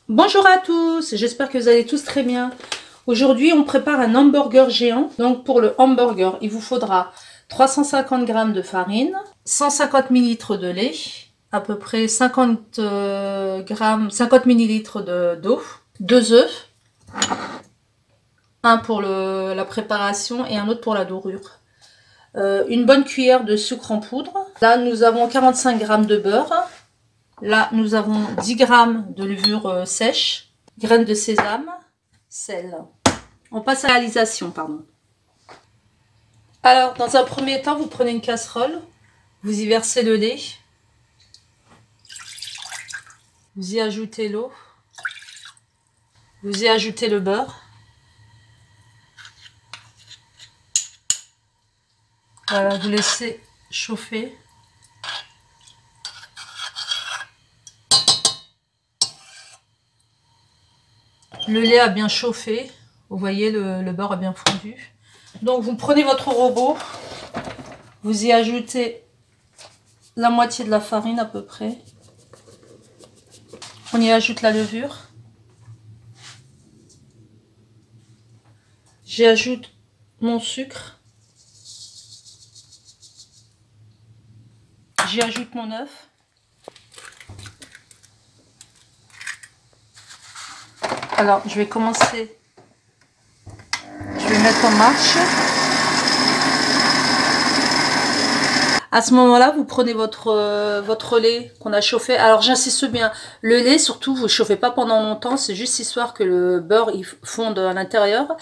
Bonjour à tous, j'espère que vous allez tous très bien. Aujourd'hui, on prépare un hamburger géant. Donc pour le hamburger, il vous faudra 350 g de farine, 150 ml de lait, à peu près 50 ml d'eau, 2 œufs, un pour la préparation et un autre pour la dorure. Une bonne cuillère de sucre en poudre. Là, nous avons 45 g de beurre. Là, nous avons 10 g de levure sèche, graines de sésame, sel. On passe à la réalisation, pardon. Alors, dans un premier temps, vous prenez une casserole, vous y versez le lait, vous y ajoutez l'eau, vous y ajoutez le beurre. Voilà, vous laissez chauffer. Le lait a bien chauffé, vous voyez le beurre a bien fondu. Donc vous prenez votre robot, vous y ajoutez la moitié de la farine à peu près. On y ajoute la levure. J'y ajoute mon sucre. J'y ajoute mon œuf. Alors, je vais commencer, je vais mettre en marche. À ce moment-là, vous prenez votre lait qu'on a chauffé. Alors, j'insiste bien, le lait, surtout, vous ne chauffez pas pendant longtemps, c'est juste histoire que le beurre il fonde à l'intérieur.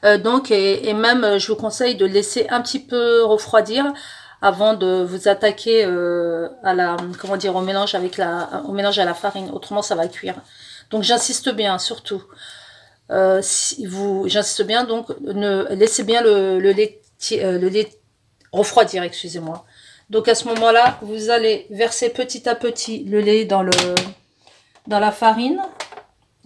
Et même, je vous conseille de laisser un petit peu refroidir avant de vous attaquer au mélange à la farine. Autrement, ça va cuire. Donc j'insiste bien, surtout. J'insiste bien, donc laissez bien le lait refroidir, excusez-moi. Donc à ce moment-là, vous allez verser petit à petit le lait dans la farine,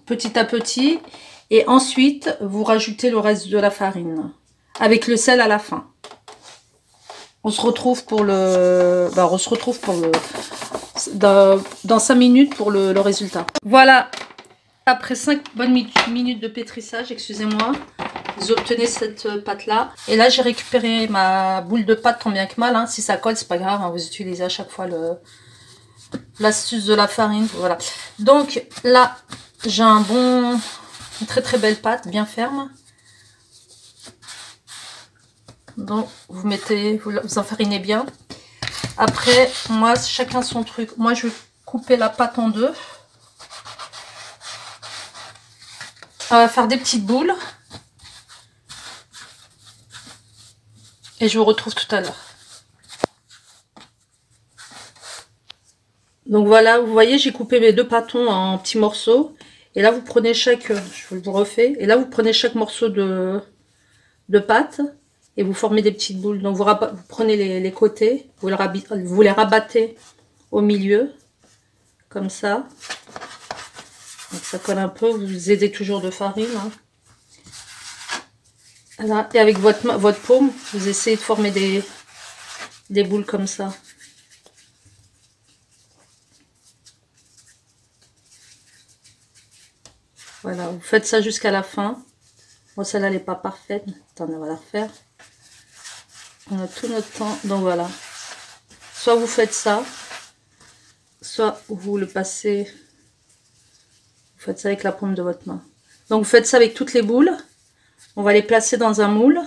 petit à petit, et ensuite vous rajoutez le reste de la farine avec le sel à la fin. On se retrouve dans 5 minutes pour le résultat. Voilà. Après 5 bonnes minutes de pétrissage, excusez-moi, vous obtenez cette pâte-là. Et là, j'ai récupéré ma boule de pâte tant bien que mal. Hein. Si ça colle, c'est pas grave. Hein. Vous utilisez à chaque fois l'astuce de la farine. Voilà. Donc là, j'ai une très très belle pâte, bien ferme. Donc vous enfarinez bien. Après, moi, chacun son truc. Moi, je vais couper la pâte en deux. On va faire des petites boules. Et je vous retrouve tout à l'heure. Donc voilà, vous voyez, j'ai coupé mes deux pâtons en petits morceaux. Et là, vous prenez je vous refais. Et là, vous prenez chaque morceau de pâte. Et vous formez des petites boules. Donc vous prenez les côtés. Vous les rabattez au milieu. Comme ça. Donc ça colle un peu, vous aidez toujours de farine. Hein. Voilà. Et avec votre paume, vous essayez de former des boules comme ça. Voilà, vous faites ça jusqu'à la fin. Bon, celle-là, elle n'est pas parfaite. Attendez, on va la refaire. On a tout notre temps. Donc voilà. Soit vous faites ça, soit vous le passez... Vous faites ça avec la paume de votre main. Donc vous faites ça avec toutes les boules. On va les placer dans un moule. Et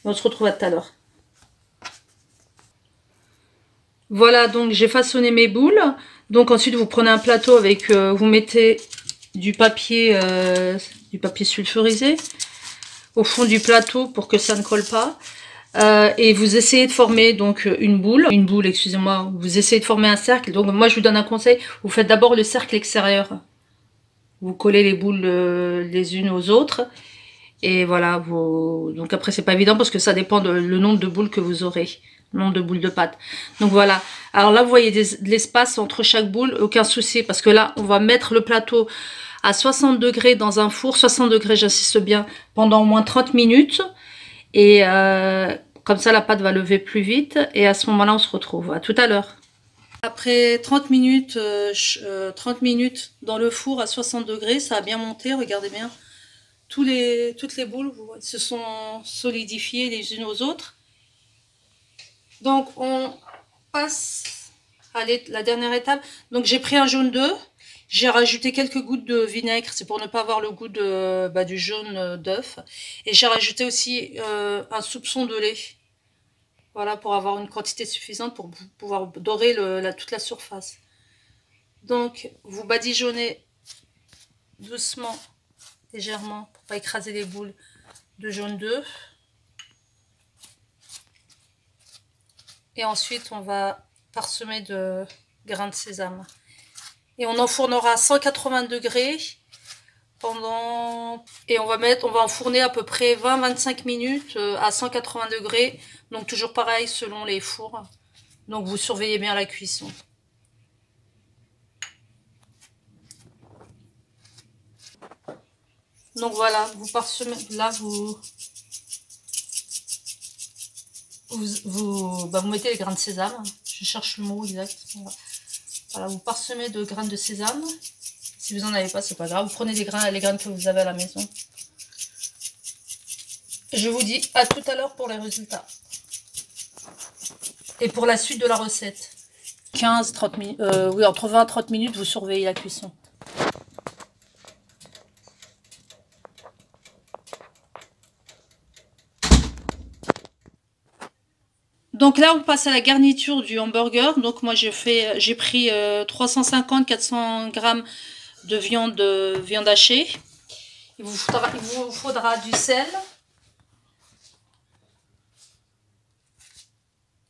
on se retrouve à tout à l'heure. Voilà, donc j'ai façonné mes boules. Donc ensuite vous prenez un plateau avec... vous mettez du papier sulfurisé au fond du plateau pour que ça ne colle pas. Et vous essayez de former donc une boule, excusez-moi. Vous essayez de former un cercle. Donc moi je vous donne un conseil. Vous faites d'abord le cercle extérieur. Vous collez les boules les unes aux autres. Et voilà, donc après c'est pas évident parce que ça dépend le nombre de boules que vous aurez. Le nombre de boules de pâte. Donc voilà. Alors là vous voyez de l'espace entre chaque boule, aucun souci. Parce que là on va mettre le plateau à 60 degrés dans un four. 60 degrés, j'insiste bien, pendant au moins 30 minutes. Et comme ça la pâte va lever plus vite. Et à ce moment-là on se retrouve. À tout à l'heure. Après 30 minutes, 30 minutes dans le four à 60 degrés, ça a bien monté, regardez bien. Toutes les boules se sont solidifiées les unes aux autres. Donc on passe à la dernière étape. Donc j'ai pris un jaune d'œuf, j'ai rajouté quelques gouttes de vinaigre, c'est pour ne pas avoir le goût du jaune d'œuf. Et j'ai rajouté aussi un soupçon de lait. Voilà, pour avoir une quantité suffisante pour pouvoir dorer toute la surface. Donc, vous badigeonnez doucement, légèrement, pour pas écraser les boules de jaune d'œuf. Et ensuite, on va parsemer de grains de sésame. Et on enfournera à 180 degrés et on va enfourner à peu près 20-25 minutes à 180 degrés. Donc toujours pareil selon les fours. Donc vous surveillez bien la cuisson. Donc voilà, vous parsemez, là vous mettez les grains de sésame. Je cherche le mot exact. Voilà, vous parsemez de grains de sésame. Si vous n'en avez pas, c'est pas grave. Vous prenez les graines que vous avez à la maison. Je vous dis à tout à l'heure pour les résultats. Et pour la suite de la recette. 15-30 minutes, oui, entre 20 et 30 minutes, vous surveillez la cuisson. Donc là, on passe à la garniture du hamburger. Donc moi, j'ai pris 350-400 grammes de viande hachée. Il vous faudra du sel,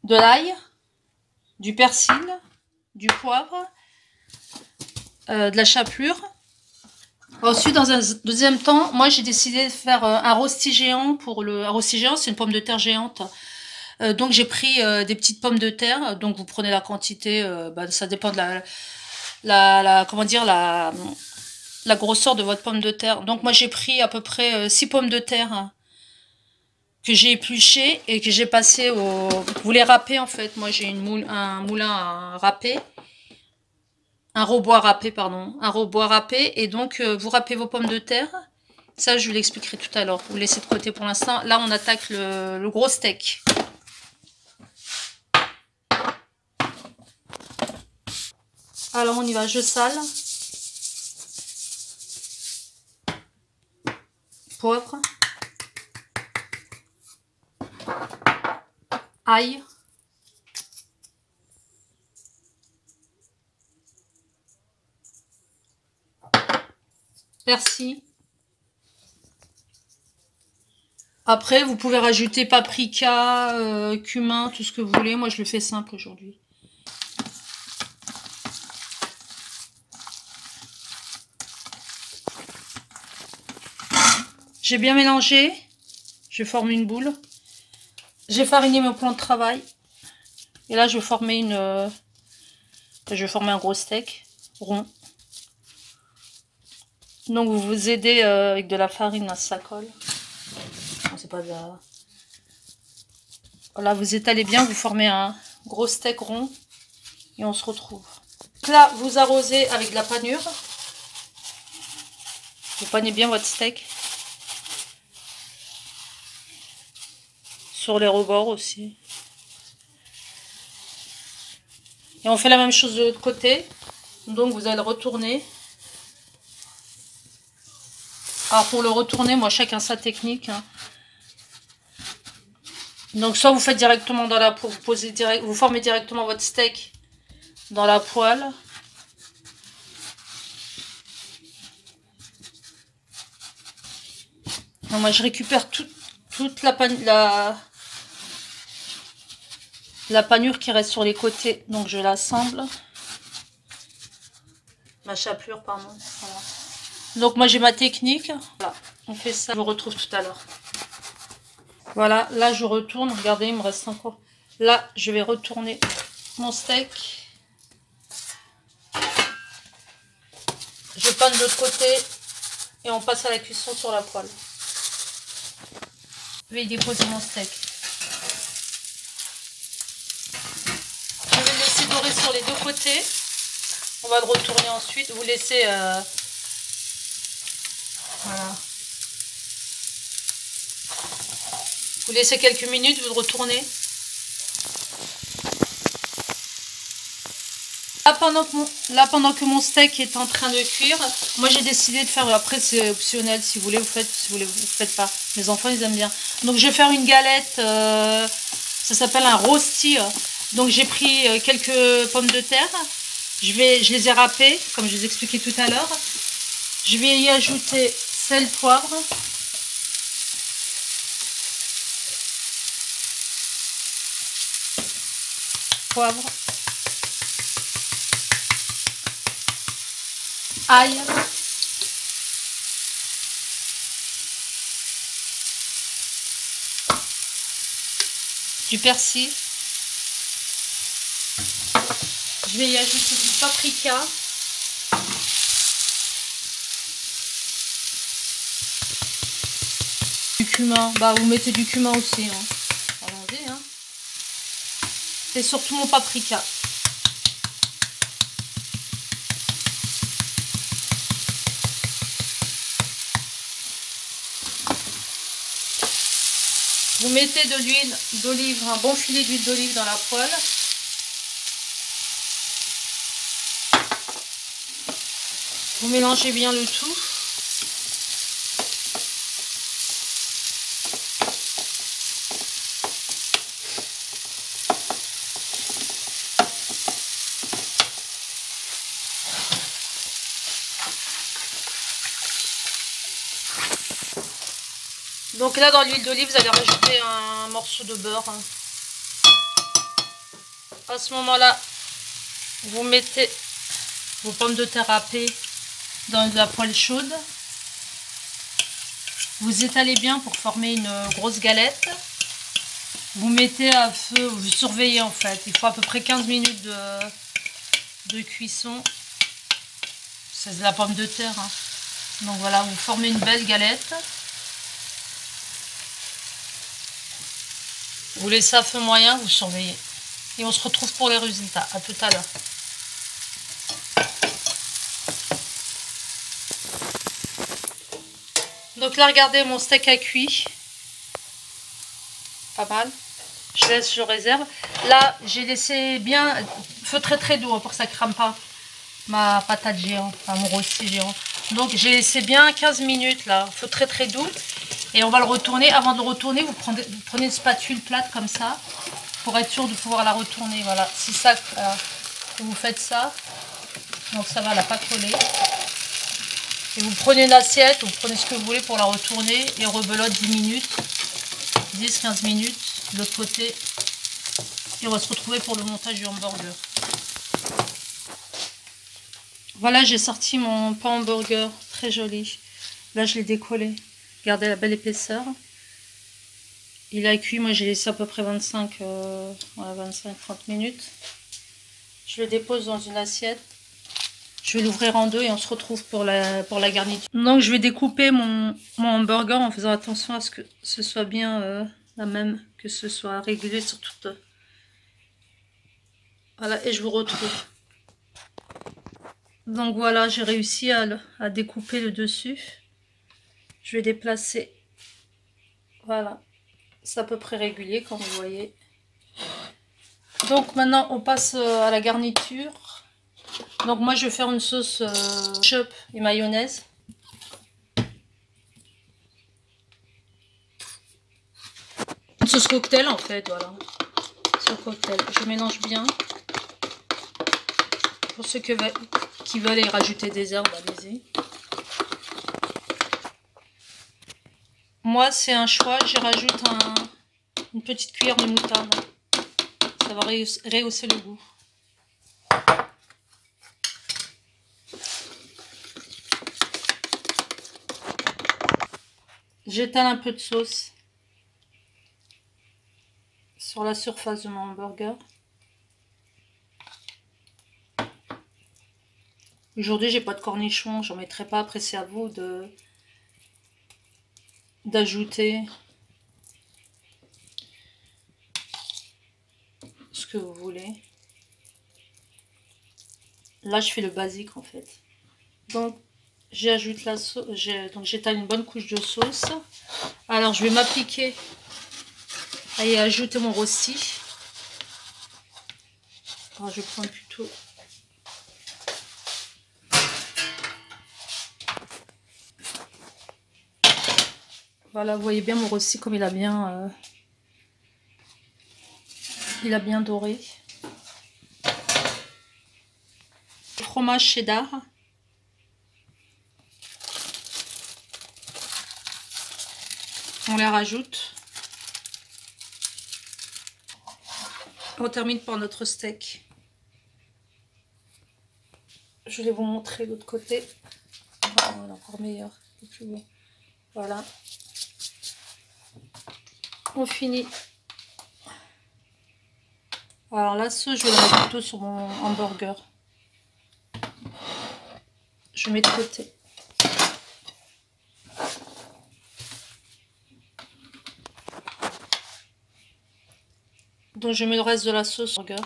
de l'ail, du persil, du poivre, de la chapelure. Ensuite, dans un deuxième temps, moi j'ai décidé de faire un rosti géant. Un rosti géant, c'est une pomme de terre géante. Donc j'ai pris des petites pommes de terre. Donc vous prenez la quantité, ça dépend de la grosseur de votre pomme de terre. Donc moi j'ai pris à peu près 6 pommes de terre que j'ai épluchées et que j'ai passé vous les râpez en fait. Moi j'ai un moulin à râper. Un robot à râper, pardon. Un robot à râper. Et donc vous râpez vos pommes de terre. Ça je vous l'expliquerai tout à l'heure. Vous laissez de côté pour l'instant. Là on attaque le gros steak. Alors on y va, je sale. Poivre. Ail. Persil. Après vous pouvez rajouter paprika, cumin, tout ce que vous voulez. Moi je le fais simple aujourd'hui. J'ai bien mélangé, je forme une boule. J'ai fariné mon plan de travail. Et là, je vais former un gros steak rond. Donc, vous vous aidez avec de la farine, là, ça colle. Non, c'est pas de la... Voilà, vous étalez bien, vous formez un gros steak rond. Et on se retrouve. Donc là, vous arrosez avec de la panure. Vous panez bien votre steak. Sur les rebords aussi. Et on fait la même chose de l'autre côté. Donc vous allez le retourner. Alors pour le retourner, moi chacun sa technique. Hein. Donc soit vous faites directement dans la poêle, vous formez directement votre steak dans la poêle. Donc, moi je récupère toute la panure qui reste sur les côtés, donc je l'assemble. Ma chapelure, pardon. Voilà. Donc moi j'ai ma technique. Voilà, on fait ça. Je vous retrouve tout à l'heure. Voilà, là je retourne. Regardez, il me reste encore. Là, je vais retourner mon steak. Je panne de l'autre côté et on passe à la cuisson sur la poêle. Je vais y déposer mon steak. Je vais le laisser dorer sur les deux côté. On va le retourner ensuite. Vous laissez... voilà. Vous laissez quelques minutes, vous le retournez. Pendant que mon steak est en train de cuire, moi j'ai décidé de faire, après c'est optionnel, si vous voulez vous faites, si vous voulez vous faites pas. Mes enfants ils aiment bien. Donc je vais faire une galette, ça s'appelle un rosti. Donc j'ai pris quelques pommes de terre, je les ai râpées, comme je vous expliquais tout à l'heure. Je vais y ajouter sel, poivre. Ail, du persil, je vais y ajouter du paprika, du cumin, bah vous mettez du cumin aussi, hein. Allons-y, hein. Et surtout mon paprika. Vous mettez de l'huile d'olive, un bon filet d'huile d'olive dans la poêle. Vous mélangez bien le tout. Donc là, dans l'huile d'olive, vous allez rajouter un morceau de beurre. À ce moment-là, vous mettez vos pommes de terre râpées dans de la poêle chaude. Vous étalez bien pour former une grosse galette. Vous mettez à feu, vous surveillez en fait. Il faut à peu près 15 minutes de cuisson. C'est de la pomme de terre, hein. Donc voilà, vous formez une belle galette. Vous laissez à feu moyen, vous surveillez. Et on se retrouve pour les résultats. À tout à l'heure. Donc là, regardez, mon steak a cuit. Pas mal. Je laisse, je réserve. Là, j'ai laissé bien... Feu très doux, hein, pour que ça ne crame pas ma patate géante, enfin mon rôti géant. Donc j'ai laissé bien 15 minutes là. Feu très doux. Et on va le retourner. Avant de le retourner, vous prenez une spatule plate comme ça. Pour être sûr de pouvoir la retourner. Voilà. C'est ça que vous faites ça. Donc ça va, elle n'a pas collé. Et vous prenez une assiette, vous prenez ce que vous voulez pour la retourner. Et rebelote 10 minutes. 10-15 minutes de l'autre côté. Et on va se retrouver pour le montage du hamburger. Voilà, j'ai sorti mon pain hamburger. Très joli. Là, je l'ai décollé. Regardez la belle épaisseur. Il a cuit, moi j'ai laissé à peu près 25-30 minutes. Je le dépose dans une assiette. Je vais l'ouvrir en deux et on se retrouve pour la garniture. Donc je vais découper mon hamburger en faisant attention à ce que ce soit bien la même, que ce soit régulier sur toute... Voilà, et je vous retrouve. Donc voilà, j'ai réussi à découper le dessus. Je vais déplacer. Voilà. C'est à peu près régulier, comme vous voyez. Donc maintenant, on passe à la garniture. Donc moi, je vais faire une sauce ketchup et mayonnaise. Une sauce cocktail, en fait, voilà. Sauce cocktail. Je mélange bien. Pour ceux qui veulent y rajouter des herbes, allez-y. Moi, c'est un choix. J'y rajoute une petite cuillère de moutarde. Ça va rehausser le goût. J'étale un peu de sauce sur la surface de mon hamburger. Aujourd'hui, j'ai pas de cornichons, j'en mettrai pas. Après, c'est à vous d'ajouter ce que vous voulez. Là, je fais le basique en fait. Donc, j'ajoute la sauce. Donc, j'étale une bonne couche de sauce. Alors, je vais m'appliquer à y ajouter mon rosti. Alors, je prends plutôt. Voilà, vous voyez bien mon rosti comme il a bien doré. Fromage cheddar. On les rajoute. On termine par notre steak. Je vais vous montrer l'autre côté. Oh, encore meilleur, c'est plus beau. Voilà. On finit. Alors la sauce, je vais la mettre plutôt sur mon hamburger. Je mets de côté. Donc je mets le reste de la sauce burger.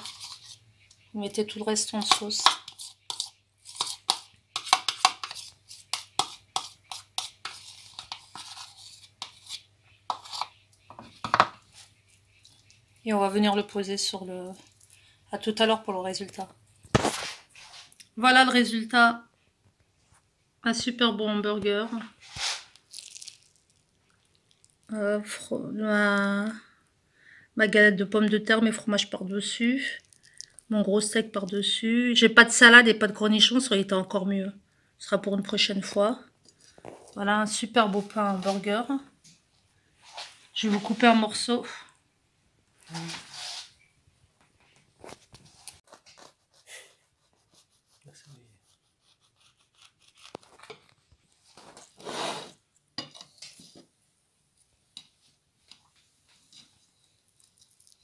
Vous mettez tout le reste en sauce. Et on va venir le poser sur le... À tout à l'heure pour le résultat. Voilà le résultat. Un super bon hamburger. Ma galette de pommes de terre, mes fromages par-dessus. Mon gros steak par-dessus. J'ai pas de salade et pas de cornichons, ça aurait été encore mieux. Ce sera pour une prochaine fois. Voilà un super beau pain hamburger. Je vais vous couper un morceau.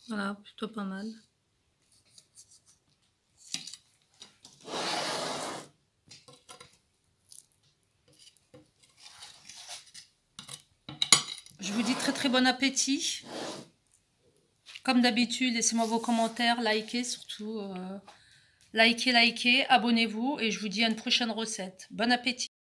Voilà, plutôt pas mal. Je vous dis très bon appétit. Comme d'habitude, laissez-moi vos commentaires, likez surtout. Likez, abonnez-vous et je vous dis à une prochaine recette. Bon appétit!